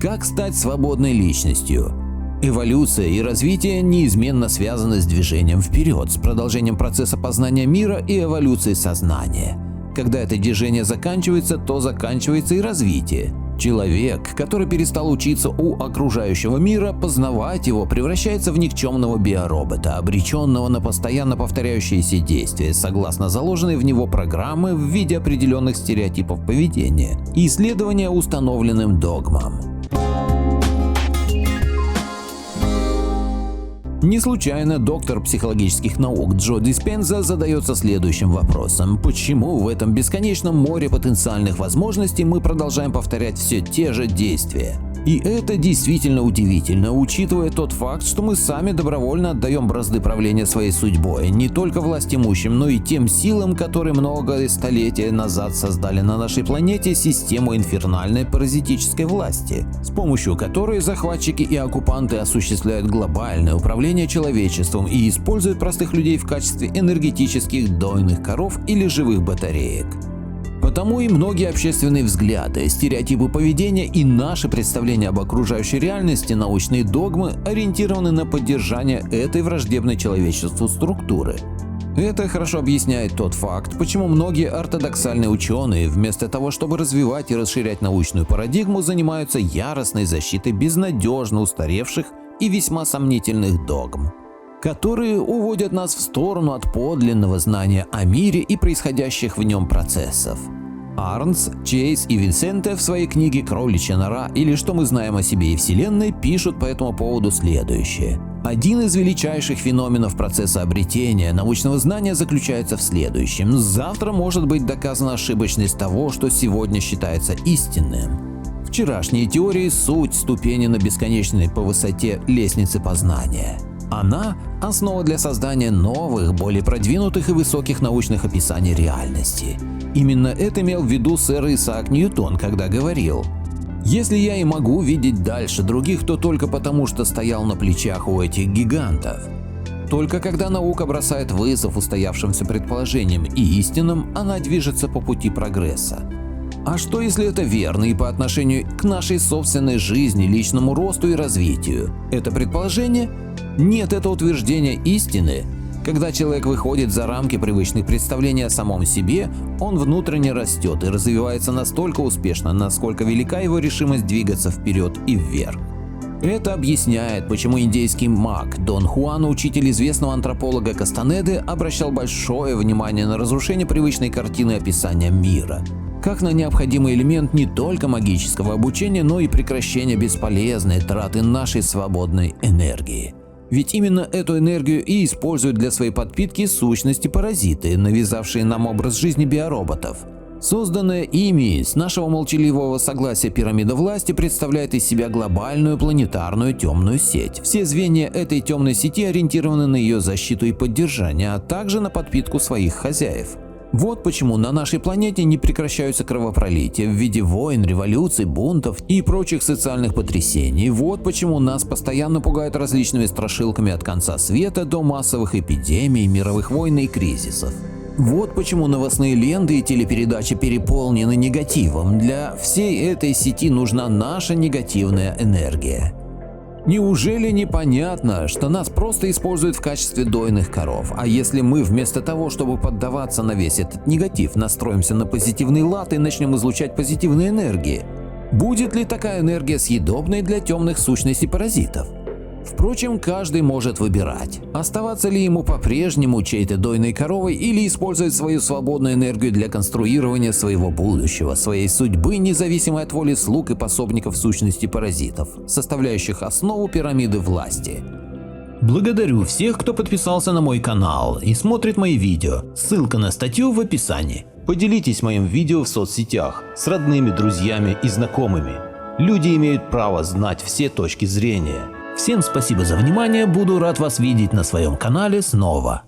Как стать свободной личностью? Эволюция и развитие неизменно связаны с движением вперед, с продолжением процесса познания мира и эволюции сознания. Когда это движение заканчивается, то заканчивается и развитие. Человек, который перестал учиться у окружающего мира, познавать его, превращается в никчемного биоробота, обреченного на постоянно повторяющиеся действия, согласно заложенной в него программы в виде определенных стереотипов поведения и исследования установленным догмам. Не случайно доктор психологических наук Джо Диспенза задается следующим вопросом: почему в этом бесконечном море потенциальных возможностей мы продолжаем повторять все те же действия? И это действительно удивительно, учитывая тот факт, что мы сами добровольно отдаем бразды правления своей судьбой не только властимущим, но и тем силам, которые много столетий назад создали на нашей планете систему инфернальной паразитической власти, с помощью которой захватчики и оккупанты осуществляют глобальное управление человечеством и используют простых людей в качестве энергетических дойных коров или живых батареек. Потому и многие общественные взгляды, стереотипы поведения и наши представления об окружающей реальности, научные догмы ориентированы на поддержание этой враждебной человечеству структуры. Это хорошо объясняет тот факт, почему многие ортодоксальные ученые, вместо того, чтобы развивать и расширять научную парадигму, занимаются яростной защитой безнадежно устаревших и весьма сомнительных догм, которые уводят нас в сторону от подлинного знания о мире и происходящих в нем процессов. Арнс, Чейз и Винсенте в своей книге «Кроличья нора» или «Что мы знаем о себе и Вселенной» пишут по этому поводу следующее. Один из величайших феноменов процесса обретения научного знания заключается в следующем. Завтра может быть доказана ошибочность того, что сегодня считается истинным. Вчерашние теории – суть ступени на бесконечной по высоте лестницы познания. Она – основа для создания новых, более продвинутых и высоких научных описаний реальности. Именно это имел в виду сэр Исаак Ньютон, когда говорил: «Если я и могу видеть дальше других, то только потому, что стоял на плечах у этих гигантов». Только когда наука бросает вызов устоявшимся предположениям и истинам, она движется по пути прогресса. А что, если это верно и по отношению к нашей собственной жизни, личному росту и развитию? Это предположение? Нет, это утверждение истины. Когда человек выходит за рамки привычных представлений о самом себе, он внутренне растет и развивается настолько успешно, насколько велика его решимость двигаться вперед и вверх. Это объясняет, почему индейский маг Дон Хуан, учитель известного антрополога Кастанеды, обращал большое внимание на разрушение привычной картины описания мира, как на необходимый элемент не только магического обучения, но и прекращения бесполезной траты нашей свободной энергии. Ведь именно эту энергию и используют для своей подпитки сущности-паразиты, навязавшие нам образ жизни биороботов. Созданная ими с нашего молчаливого согласия пирамида власти представляет из себя глобальную планетарную темную сеть. Все звенья этой темной сети ориентированы на ее защиту и поддержание, а также на подпитку своих хозяев. Вот почему на нашей планете не прекращаются кровопролития в виде войн, революций, бунтов и прочих социальных потрясений. Вот почему нас постоянно пугают различными страшилками от конца света до массовых эпидемий, мировых войн и кризисов. Вот почему новостные ленты и телепередачи переполнены негативом. Для всей этой сети нужна наша негативная энергия. Неужели непонятно, что нас просто используют в качестве дойных коров? А если мы вместо того, чтобы поддаваться на весь этот негатив, настроимся на позитивный лад и начнем излучать позитивные энергии? Будет ли такая энергия съедобной для темных сущностей паразитов? Впрочем, каждый может выбирать, оставаться ли ему по-прежнему чьей-то дойной коровой или использовать свою свободную энергию для конструирования своего будущего, своей судьбы, независимой от воли слуг и пособников сущности паразитов, составляющих основу пирамиды власти. Благодарю всех, кто подписался на мой канал и смотрит мои видео. Ссылка на статью в описании. Поделитесь моим видео в соцсетях с родными, друзьями и знакомыми. Люди имеют право знать все точки зрения. Всем спасибо за внимание, буду рад вас видеть на своем канале снова.